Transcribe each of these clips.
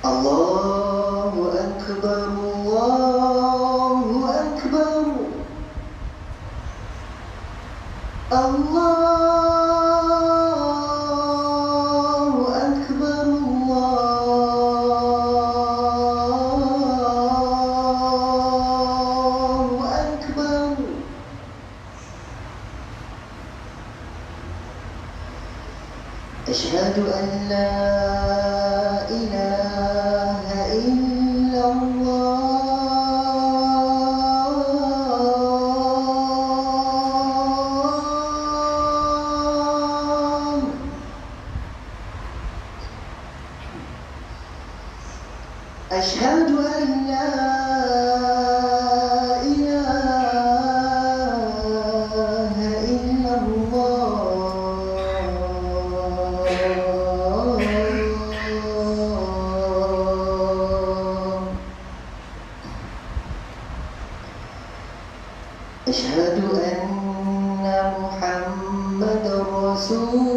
Allahu Akbar, Allahu Akbar, Allahu Akbar, Allahu Akbar. Asyhadu an la ilaha illallah. Asyhadu an la ilaha illallah. Asyhadu anna Muhammadar Rasulullah.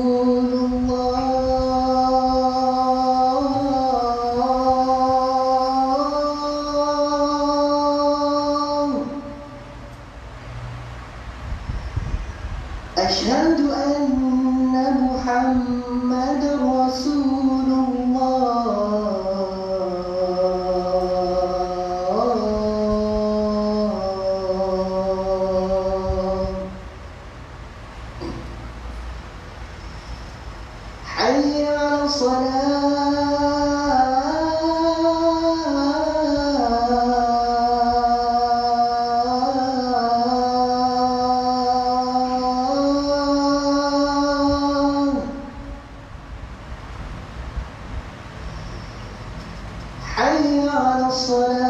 Asyhadu anna Muhammadar Rasulullah. Hayya 'alas salah. Hayya 'alas salah.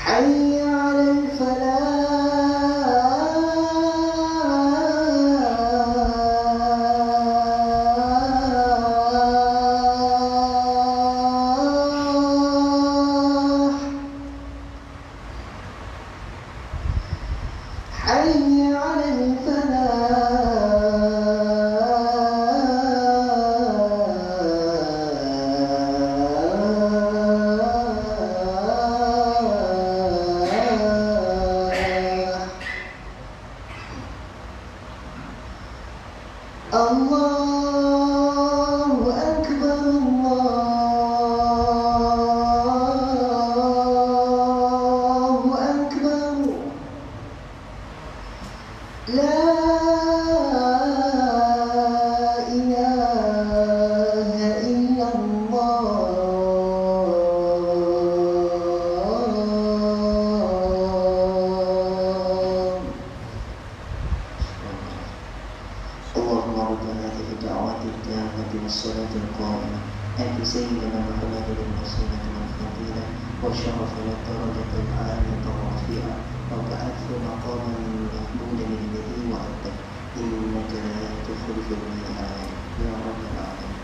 Hayya 'alal falah. Hayya 'alal falah. Allahu Akbar, Allahu Akbar. La ilaha illallah. اللهم رب هذه الدعوات التامة والصلاة القائمة آت سيدنا محمد الوسيلة والفضيلة والشرف والدرجة العالية الرفيعة وابعثه مقاما محمودا الذي وعدته إنك لا تخلف الميعاد يا رب العالمين.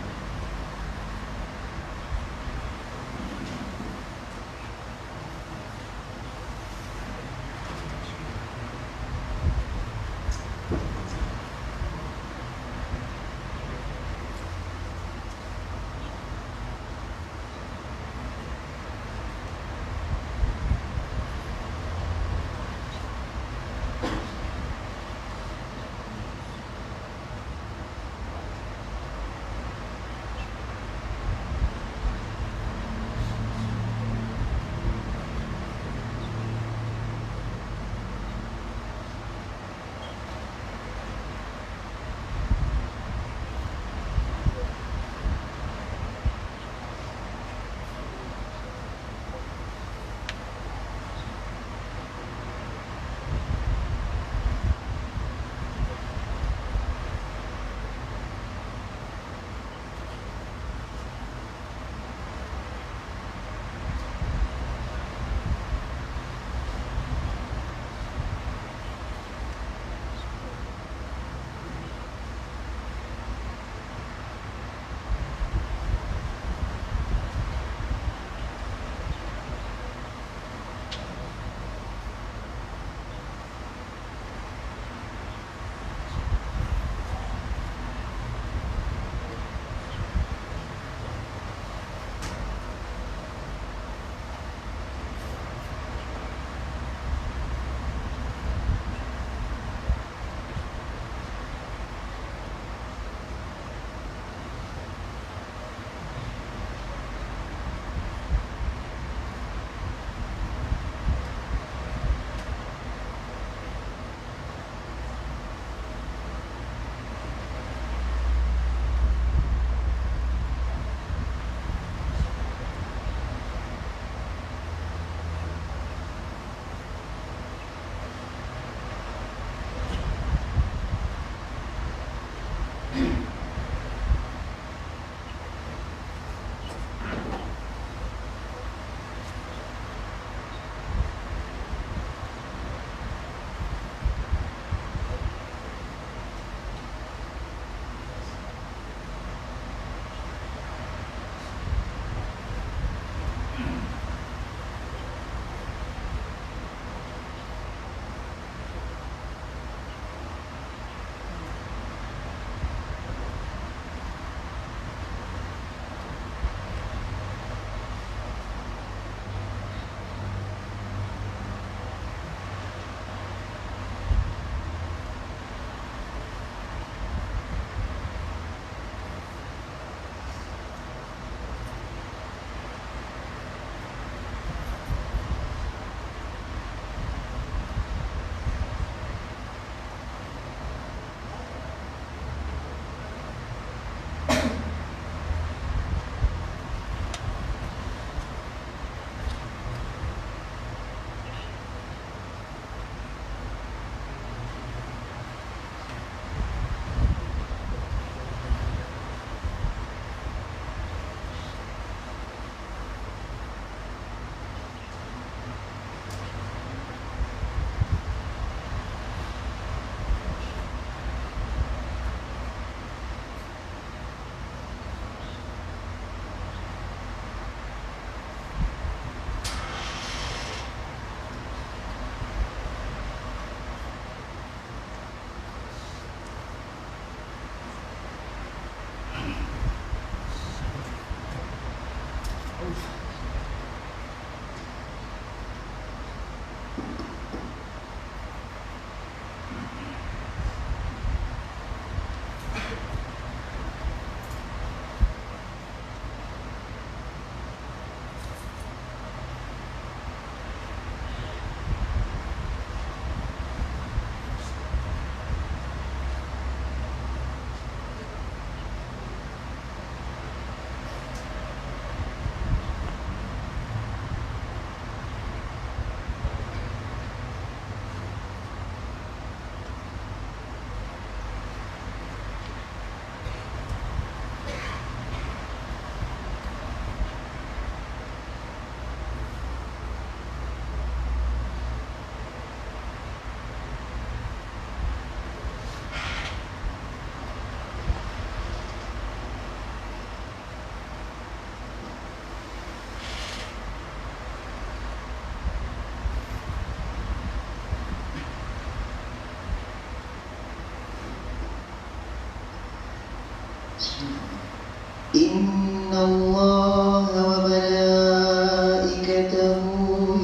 إن الله وملائكته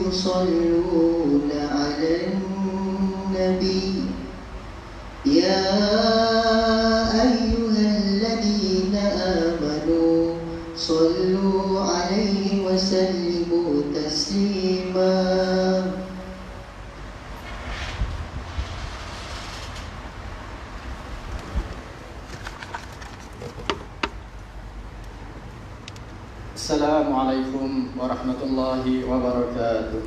يصلون على النبي يا أيها الذين آمنوا صلوا عليه وسلموا تسليما. Assalamualaikum warahmatullahi wabarakatuh.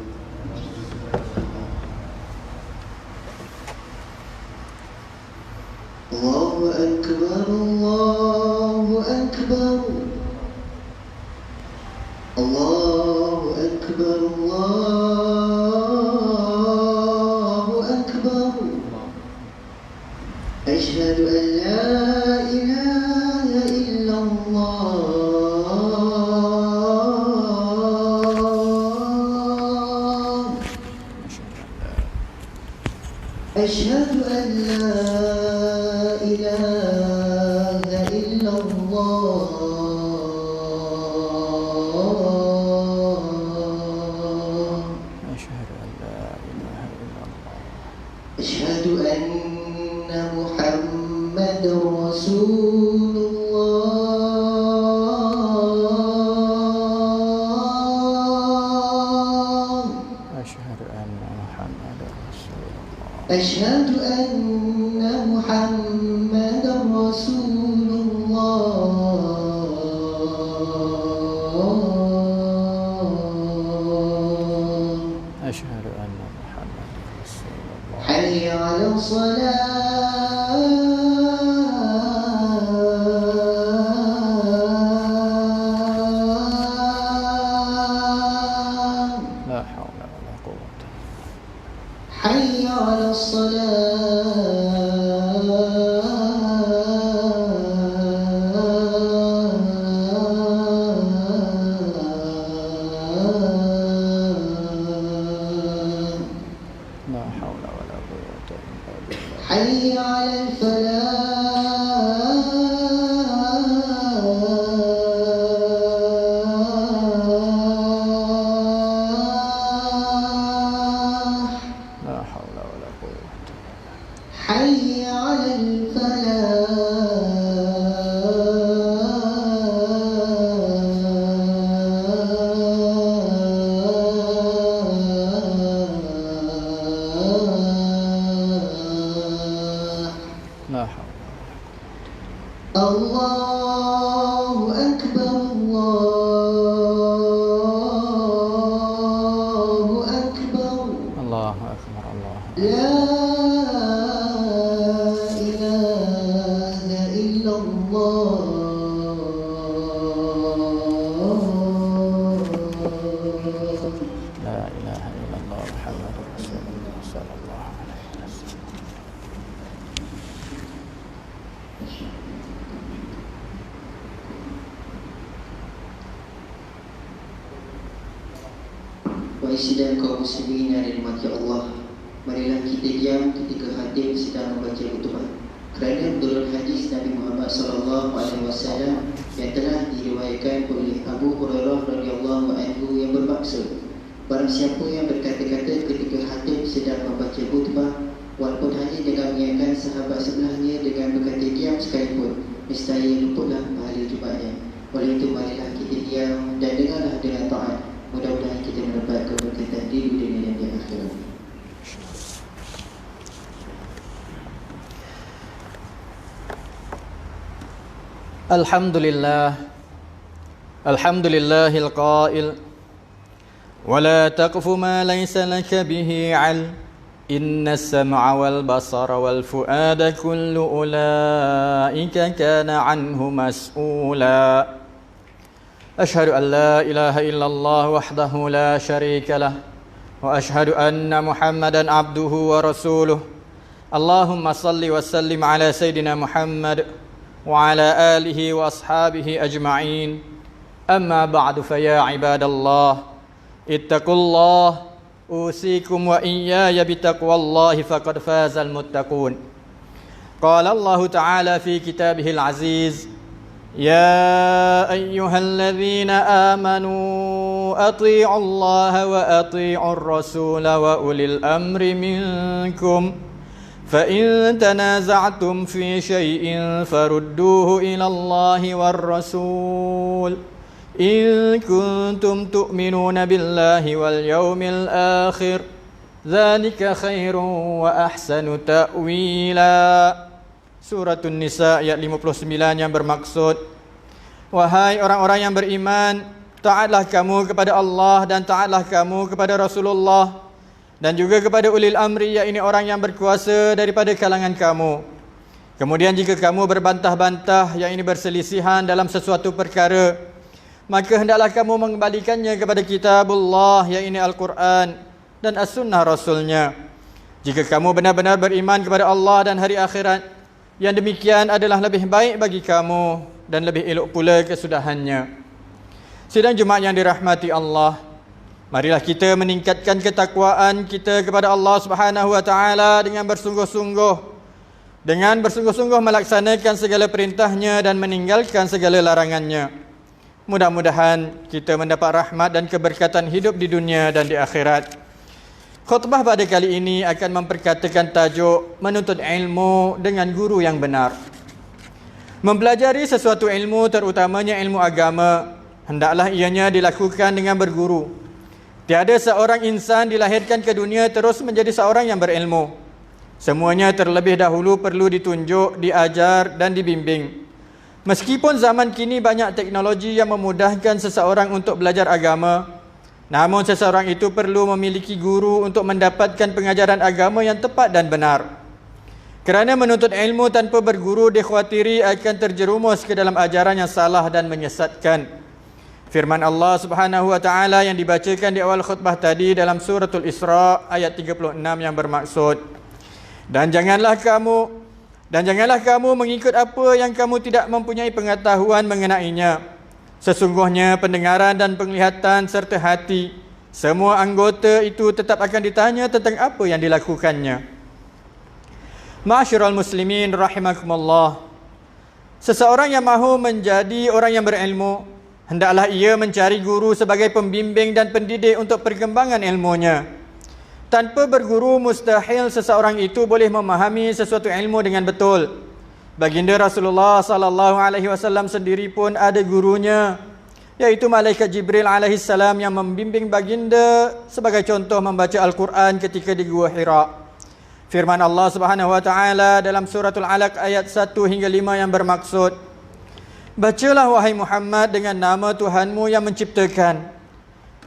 Allahu Akbar, Allahu Akbar, Allahu Akbar, Allahu Akbar. Asyhadu an la ilaha illallah. أشهد أن لا إله إلا الله. أشهد أن لا إله إلا الله. أشهد أن محمد رسول الله. أشهد أن محمد رسول الله. أشهد أن محمد رسول الله. أشهد أن محمد رسول الله. حي على الصلاة. لا حول ولا قوة. حي على الصلاة. لا حول ولا قوة إلا بالله. حي على الفلاح. لا حول ولا قوة. حي على الفلاح. لا حول. الله أكبر، الله أكبر. الله أكبر. الله أكبر. لا إله إلا الله. لا إله إلا الله محمد رسول الله صلى الله عليه وسلم. Wahai kaum muslimin yang dirahmati Allah, marilah kita diam ketika khatib sedang membaca khutbah. Kerana menurut hadis Nabi Muhammad SAW yang telah diriwayatkan oleh Abu Hurairah radhiyallahu anhu yang bermaksud, barang siapa yang berkata-kata ketika khatib sedang membaca khutbah, walaupun hanya dengan mengingatkan sahabat sebelahnya dengan berkata diam sekalipun, nescaya luputlah pahala Jumatnya. Oleh itu marilah kita diam dan dengarlah dengan taat. Mudah-mudahan kita mendapat keberkatan di dunia dan di akhirat. Alhamdulillahil qail ولا تقف ما ليس لك به علم إن السمع والبصر والفؤاد كل أولئك كان عنه مسؤولا أشهد أن لا إله إلا الله وحده لا شريك له وأشهد أن محمدا عبده ورسوله اللهم صل وسلم على سيدنا محمد وعلى آله وأصحابه أجمعين أما بعد فيا عباد الله اتقوا الله أوصيكم وإياي بتقوى الله فقد فاز المتقون قال الله تعالى في كتابه العزيز يا أيها الذين آمنوا أطيعوا الله وأطيعوا الرسول وأولي الأمر منكم فإن تنازعتم في شيء فردوه إلى الله والرسول إن كنتم تؤمنون بالله واليوم الآخر ذلك خير وأحسن تأويلا. Suratun Nisa ayat 59 yang bermaksud, wahai orang-orang yang beriman, taatlah kamu kepada Allah dan taatlah kamu kepada Rasulullah dan juga kepada ulil amri, yakni orang yang berkuasa daripada kalangan kamu. Kemudian jika kamu berbantah-bantah, yakni berselisihan dalam sesuatu perkara, maka hendaklah kamu mengembalikannya kepada kitabullah, yakni Al-Quran, dan as-sunnah Rasulnya. Jika kamu benar-benar beriman kepada Allah dan hari akhirat, yang demikian adalah lebih baik bagi kamu dan lebih elok pula kesudahannya. Sidang Jumaat yang dirahmati Allah, marilah kita meningkatkan ketakwaan kita kepada Allah Subhanahu wa taala dengan bersungguh-sungguh melaksanakan segala perintahnya dan meninggalkan segala larangannya. Mudah-mudahan kita mendapat rahmat dan keberkatan hidup di dunia dan di akhirat. Khutbah pada kali ini akan memperkatakan tajuk menuntut ilmu dengan guru yang benar. Mempelajari sesuatu ilmu, terutamanya ilmu agama, hendaklah ianya dilakukan dengan berguru. Tiada seorang insan dilahirkan ke dunia terus menjadi seorang yang berilmu. Semuanya terlebih dahulu perlu ditunjuk, diajar dan dibimbing. Meskipun zaman kini banyak teknologi yang memudahkan seseorang untuk belajar agama, namun seseorang itu perlu memiliki guru untuk mendapatkan pengajaran agama yang tepat dan benar. Kerana menuntut ilmu tanpa berguru dikhawatiri akan terjerumus ke dalam ajaran yang salah dan menyesatkan. Firman Allah Subhanahu wa taala yang dibacakan di awal khutbah tadi dalam suratul Isra ayat 36 yang bermaksud, Dan janganlah kamu mengikut apa yang kamu tidak mempunyai pengetahuan mengenainya. Sesungguhnya pendengaran dan penglihatan serta hati, semua anggota itu tetap akan ditanya tentang apa yang dilakukannya. Ma'asyiral muslimin rahimakumullah. Seseorang yang mahu menjadi orang yang berilmu, hendaklah ia mencari guru sebagai pembimbing dan pendidik untuk perkembangan ilmunya. Tanpa berguru, mustahil seseorang itu boleh memahami sesuatu ilmu dengan betul. Baginda Rasulullah sallallahu alaihi wasallam sendiri pun ada gurunya, yaitu malaikat Jibril alaihi salam yang membimbing baginda sebagai contoh membaca Al-Quran ketika di Gua Hira. Firman Allah Subhanahu wa taala dalam suratul Alaq ayat 1 hingga 5 yang bermaksud, bacalah wahai Muhammad dengan nama Tuhanmu yang menciptakan.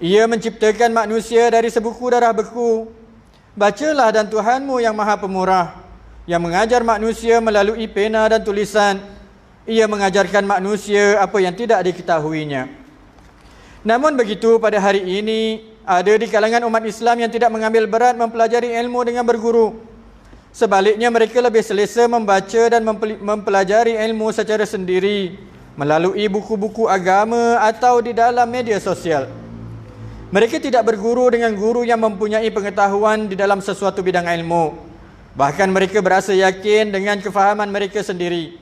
Ia menciptakan manusia dari sebuku darah beku. Bacalah dan Tuhanmu yang Maha Pemurah, yang mengajar manusia melalui pena dan tulisan. Ia mengajarkan manusia apa yang tidak diketahuinya. Namun begitu, pada hari ini ada di kalangan umat Islam yang tidak mengambil berat mempelajari ilmu dengan berguru. Sebaliknya, mereka lebih selesa membaca dan mempelajari ilmu secara sendiri melalui buku-buku agama atau di dalam media sosial. Mereka tidak berguru dengan guru yang mempunyai pengetahuan di dalam sesuatu bidang ilmu. Bahkan mereka berasa yakin dengan kefahaman mereka sendiri.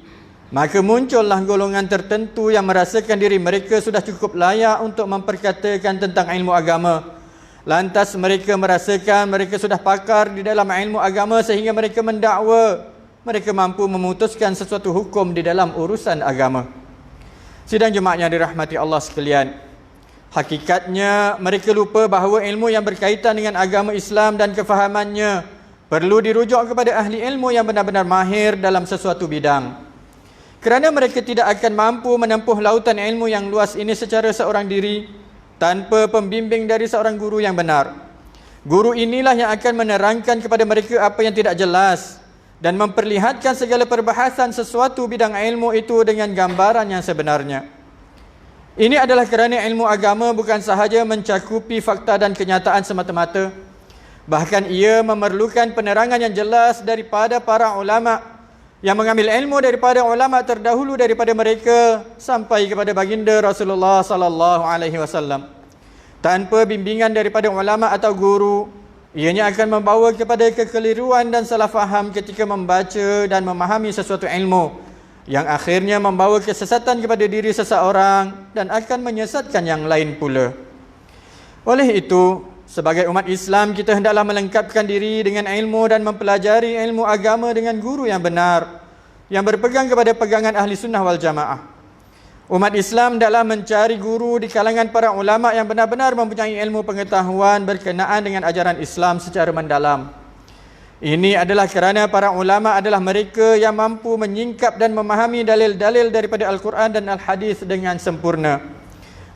Maka muncullah golongan tertentu yang merasakan diri mereka sudah cukup layak untuk memperkatakan tentang ilmu agama. Lantas mereka merasakan mereka sudah pakar di dalam ilmu agama sehingga mereka mendakwa mereka mampu memutuskan sesuatu hukum di dalam urusan agama. Sidang jemaah yang dirahmati Allah sekalian, hakikatnya mereka lupa bahawa ilmu yang berkaitan dengan agama Islam dan kefahamannya perlu dirujuk kepada ahli ilmu yang benar-benar mahir dalam sesuatu bidang. Kerana mereka tidak akan mampu menempuh lautan ilmu yang luas ini secara seorang diri tanpa pembimbing dari seorang guru yang benar. Guru inilah yang akan menerangkan kepada mereka apa yang tidak jelas dan memperlihatkan segala perbahasan sesuatu bidang ilmu itu dengan gambaran yang sebenarnya. Ini adalah kerana ilmu agama bukan sahaja mencakupi fakta dan kenyataan semata-mata, bahkan ia memerlukan penerangan yang jelas daripada para ulama yang mengambil ilmu daripada ulama terdahulu daripada mereka sampai kepada baginda Rasulullah sallallahu alaihi wasallam. Tanpa bimbingan daripada ulama atau guru, ianya akan membawa kepada kekeliruan dan salah faham ketika membaca dan memahami sesuatu ilmu. yang akhirnya membawa kesesatan kepada diri seseorang dan akan menyesatkan yang lain pula. Oleh itu, sebagai umat Islam, kita hendaklah melengkapkan diri dengan ilmu dan mempelajari ilmu agama dengan guru yang benar, yang berpegang kepada pegangan ahli sunnah wal jamaah. Umat Islam hendaklah mencari guru di kalangan para ulama yang benar-benar mempunyai ilmu pengetahuan berkenaan dengan ajaran Islam secara mendalam. Ini adalah kerana para ulama adalah mereka yang mampu menyingkap dan memahami dalil-dalil daripada Al-Quran dan Al-Hadis dengan sempurna.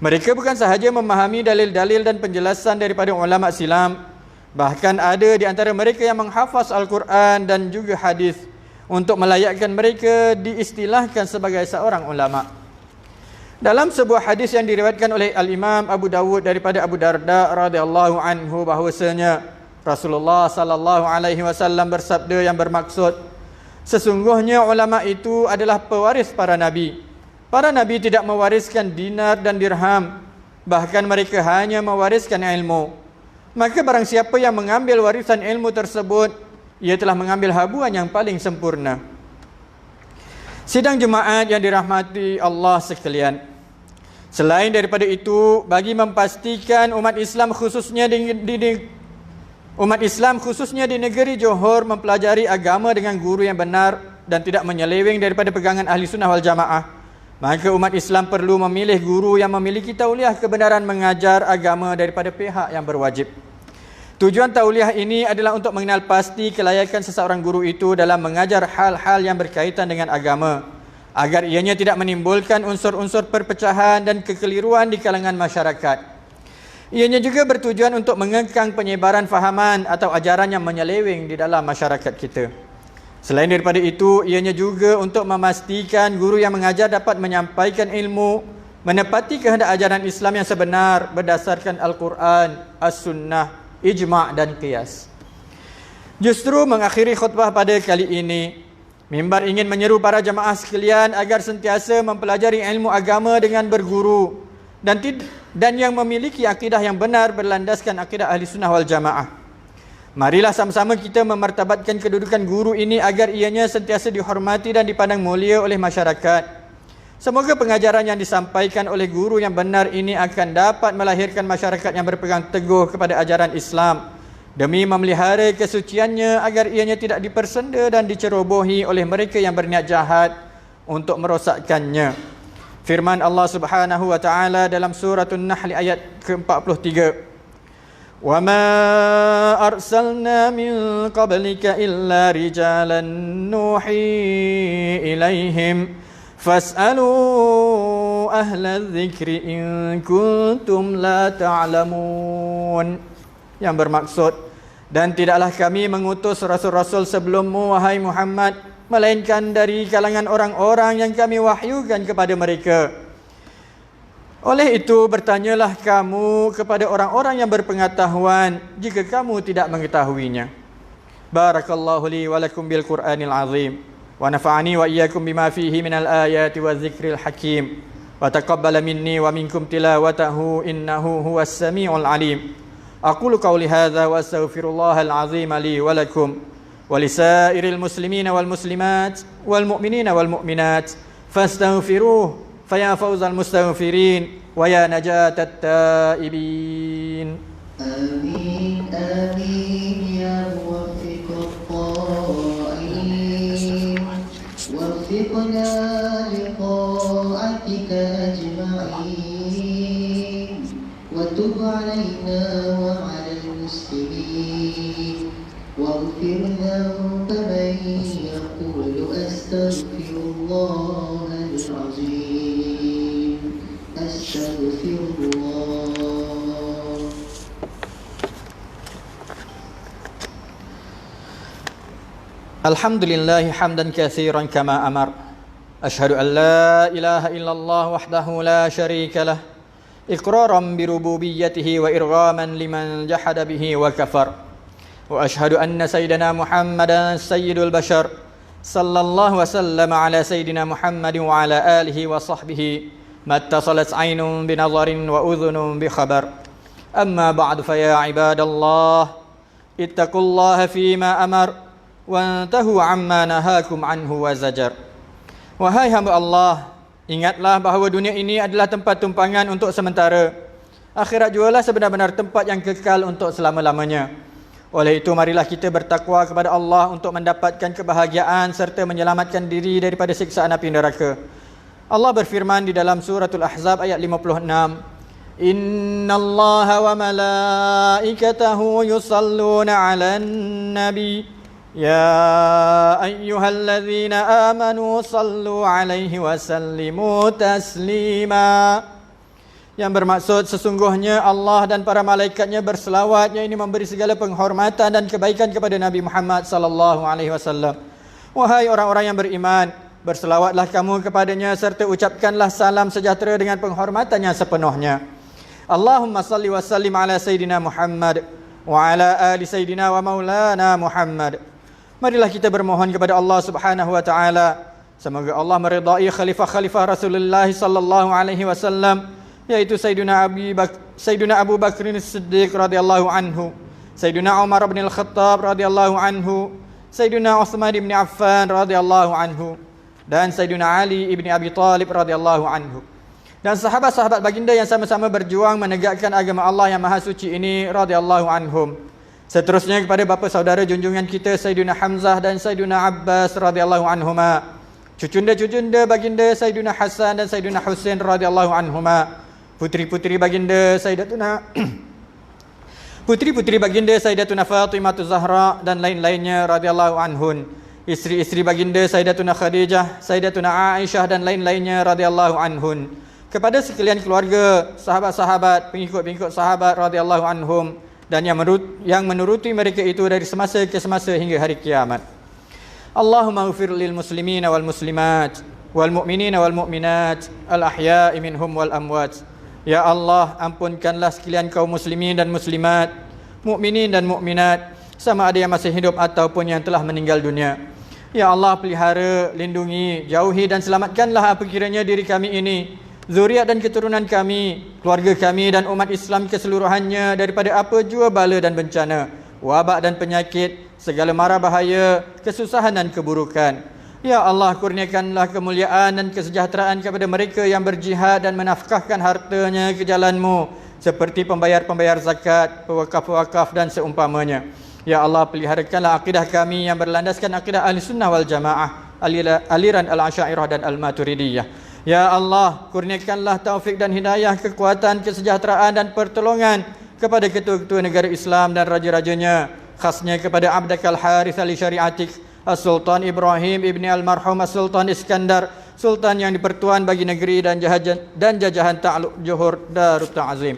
Mereka bukan sahaja memahami dalil-dalil dan penjelasan daripada ulama silam, bahkan ada di antara mereka yang menghafaz Al-Quran dan juga hadis untuk melayakkan mereka diistilahkan sebagai seorang ulama. Dalam sebuah hadis yang diriwayatkan oleh Al-Imam Abu Dawud daripada Abu Darda radhiyallahu anhu bahwasanya Rasulullah sallallahu alaihi wasallam bersabda yang bermaksud, sesungguhnya ulama itu adalah pewaris para nabi. Para nabi tidak mewariskan dinar dan dirham, bahkan mereka hanya mewariskan ilmu. Maka barang siapa yang mengambil warisan ilmu tersebut, ia telah mengambil habuan yang paling sempurna. Sidang jemaat yang dirahmati Allah sekalian, selain daripada itu, bagi memastikan umat Islam khususnya di negeri Johor mempelajari agama dengan guru yang benar dan tidak menyeleweng daripada pegangan ahli sunnah wal jamaah, maka umat Islam perlu memilih guru yang memiliki tauliah kebenaran mengajar agama daripada pihak yang berwajib. Tujuan tauliah ini adalah untuk mengenal pasti kelayakan seseorang guru itu dalam mengajar hal-hal yang berkaitan dengan agama, agar ianya tidak menimbulkan unsur-unsur perpecahan dan kekeliruan di kalangan masyarakat. Ianya juga bertujuan untuk mengekang penyebaran fahaman atau ajaran yang menyeleweng di dalam masyarakat kita. Selain daripada itu, ianya juga untuk memastikan guru yang mengajar dapat menyampaikan ilmu, menepati kehendak ajaran Islam yang sebenar berdasarkan Al-Quran, As-Sunnah, Ijma' dan Qiyas. Justru mengakhiri khutbah pada kali ini, mimbar ingin menyeru para jemaah sekalian agar sentiasa mempelajari ilmu agama dengan berguru dan yang memiliki akidah yang benar berlandaskan akidah ahli sunnah wal jamaah. Marilah sama-sama kita memartabatkan kedudukan guru ini agar ianya sentiasa dihormati dan dipandang mulia oleh masyarakat. Semoga pengajaran yang disampaikan oleh guru yang benar ini akan dapat melahirkan masyarakat yang berpegang teguh kepada ajaran Islam demi memelihara kesuciannya agar ianya tidak dipersenda dan dicerobohi oleh mereka yang berniat jahat untuk merosakkannya. Firman Allah Subhanahu wa taala dalam surah An-Nahl ayat ke-43, "Wa ma arsalna min qablika illa rijalan nuhi ilaihim fas'alu ahla dzikri in kuntum la ta'lamun." Yang bermaksud, dan tidaklah kami mengutus rasul-rasul sebelummu wahai Muhammad, melainkan dari kalangan orang-orang yang kami wahyukan kepada mereka. Oleh itu, bertanyalah kamu kepada orang-orang yang berpengetahuan jika kamu tidak mengetahuinya. Barakallahu li wa lakum bil Qur'anil azim. ونفعني وإياكم بما فيه من الآيات والذكر الحكيم وتقبل مني ومنكم تلاوته إنه هو السميع العليم. أقول قولي هذا وأستغفر الله العظيم لي ولكم ولسائر المسلمين والمسلمات والمؤمنين والمؤمنات فاستغفروه فيا فوز المستغفرين ويا نجاة التائبين. آمين آمين يا موفق الطائعين، وفقنا لطاعتك أجمعين، وتب علينا وعلى المسلمين، واغفر ذنب من يقول أستغفر الله العظيم أستغفر الله. Alhamdulillah hamdan katsiran kama amar. Asyhadu an la ilaha illallah wahdahu la syarika lah, iqraran bi rububiyyatihi wa irghaman liman jahada bihi wa kafar. Wa asyhadu anna sayyidina Muhammadan sayyidul bashar sallallahu wa sallama ala sayyidina Muhammadin wa ala alihi wa sahbihi mattasalat 'ainun bi nadharin wa udhunun bi khabar. Amma ba'du fa ya ibadallah ittaqullaha fima amar وانتهوا عما نهاكم عنه وزجر. Wahai hamba Allah, ingatlah bahawa dunia ini adalah tempat tumpangan untuk sementara. Akhirat jugalah sebenar-benar tempat yang kekal untuk selama-lamanya. Oleh itu, marilah kita bertakwa kepada Allah untuk mendapatkan kebahagiaan serta menyelamatkan diri daripada siksaan api neraka. Allah berfirman di dalam suratul Ahzab ayat 56, Innallaha wa malaikatahu yusalluna 'alan nabi ya ayyuhalladzina amanu sallu 'alaihi wa sallimu taslima. Yang bermaksud sesungguhnya Allah dan para malaikatnya berselawat, yang ini memberi segala penghormatan dan kebaikan kepada Nabi Muhammad sallallahu alaihi wasallam. Wahai orang-orang yang beriman, berselawatlah kamu kepadanya serta ucapkanlah salam sejahtera dengan penghormatan yang sepenuhnya. Allahumma salli wa sallim ala Sayyidina Muhammad wa ala ali Sayyidina wa maulana Muhammad. Marilah kita bermohon kepada Allah Subhanahu wa taala, semoga Allah meridai khalifah-khalifah Rasulullah sallallahu alaihi wasallam, yaitu Sayyidina Abu Bakr As-Siddiq radhiyallahu anhu, Sayyidina Umar bin Al-Khattab radhiyallahu anhu, Sayyidina Uthman bin Affan radhiyallahu anhu, dan Sayyidina Ali ibn Abi Talib radhiyallahu anhu, dan sahabat-sahabat baginda yang sama-sama berjuang menegakkan agama Allah yang maha suci ini radhiyallahu anhum. Seterusnya kepada bapa saudara junjungan kita Sayyidina Hamzah dan Sayyidina Abbas radhiyallahu anhuma, cucunda-cucunda baginda Sayyidina Hasan dan Sayyidina Husain radhiyallahu anhuma, putri-putri baginda Sayyidatuna Fatimah Zahra dan lain-lainnya radhiyallahu anhun, isteri-isteri baginda Sayyidatuna Khadijah, Sayyidatuna Aisyah dan lain-lainnya radhiyallahu anhun, kepada sekalian keluarga, sahabat-sahabat, pengikut-pengikut sahabat radhiyallahu anhum, dan yang menuruti mereka itu dari semasa ke semasa hingga hari kiamat. Allahumma ighfir lil muslimina wal muslimat wal mu'minina wal mu'minat al ahya'i minhum wal amwat. Ya Allah, ampunkanlah sekalian kaum muslimin dan muslimat, mukminin dan mukminat, sama ada yang masih hidup ataupun yang telah meninggal dunia. Ya Allah, pelihara, lindungi, jauhi dan selamatkanlah apa kiranya diri kami ini, zuriat dan keturunan kami, keluarga kami dan umat Islam keseluruhannya daripada apa jua bala dan bencana, wabak dan penyakit, segala mara bahaya, kesusahan dan keburukan. Ya Allah, kurniakanlah kemuliaan dan kesejahteraan kepada mereka yang berjihad dan menafkahkan hartanya ke jalan-Mu, seperti pembayar-pembayar zakat, pewakaf-pewakaf dan seumpamanya. Ya Allah, peliharakanlah akidah kami yang berlandaskan akidah ahli sunnah wal jamaah, aliran al-asyairah dan al-maturidiyah. Ya Allah, kurniakanlah taufik dan hidayah, kekuatan, kesejahteraan dan pertolongan kepada ketua-ketua negara Islam dan raja-rajanya, khasnya kepada Abdakal Harith al-Syariatik, Sultan Ibrahim ibni Al-Marhum Sultan Iskandar, Sultan yang dipertuan bagi negeri dan jajahan Ta'aluk Johor Darut Ta'azim.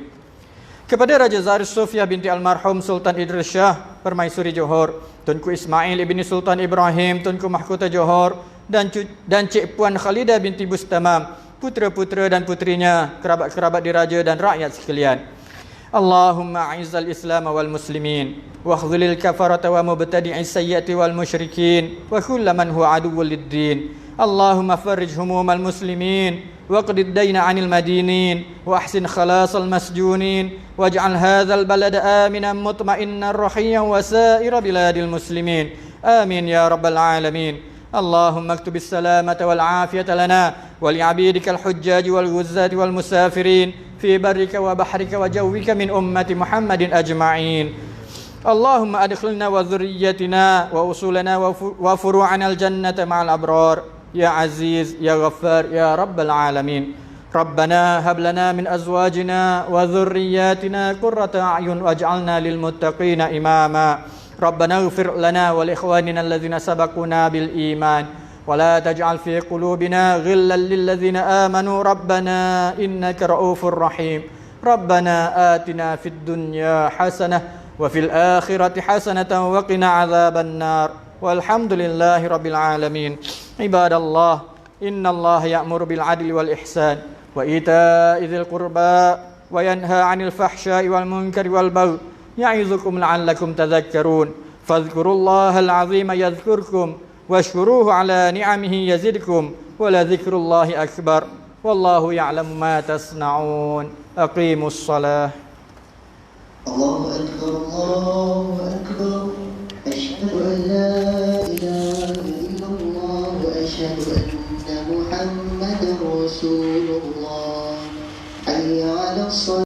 Kepada Raja Zaris Sofia binti Al-Marhum Sultan Idris Shah Permaisuri Johor, Tunku Ismail ibni Sultan Ibrahim Tunku Mahkota Johor, dan Cik Puan Khalidah binti Bustamam, putra-putra dan putrinya, kerabat-kerabat diraja dan rakyat sekalian. Allahumma a'izzal Islam wal muslimin wa khzulil kafarata wa mubtadi'is sayyiati wal musyrikin wa kulla man huwa aduwwul lid-din. Allahumma farrij humumal muslimin wa qdid dayna 'anil madinin wa ahsin khalasal masjunin waj'al hadzal balada aminan mutma'innan rahiyan wa sa'ira biladil muslimin. Amin ya rabbal alamin. اللهم اكتب السلامة والعافية لنا ولعبيدك الحجاج والغزاة والمسافرين في برك وبحرك وجوك من أمة محمد أجمعين. اللهم أدخلنا وذريتنا وأصولنا وفروعنا الجنة مع الأبرار يا عزيز يا غفار يا رب العالمين. ربنا هب لنا من أزواجنا وذرياتنا قرة أعين واجعلنا للمتقين إماما. ربنا اغفر لنا ولإخواننا الذين سبقونا بالإيمان ولا تجعل في قلوبنا غلا للذين آمنوا ربنا إنك رؤوف رحيم. ربنا آتنا في الدنيا حسنة وفي الآخرة حسنة وقنا عذاب النار والحمد لله رب العالمين. عباد الله، إن الله يأمر بالعدل والإحسان وإيتاء ذي القربى وينهى عن الفحشاء والمنكر والبغي يعظكم لعلكم تذكرون. فاذكروا الله العظيم يذكركم واشكروه على نعمه يزدكم ولذكر الله أكبر والله يعلم ما تصنعون. أقيموا الصلاة. الله أكبر الله أكبر أشهد أن لا إله إلا الله وأشهد أن رسول الله حي على الصلاة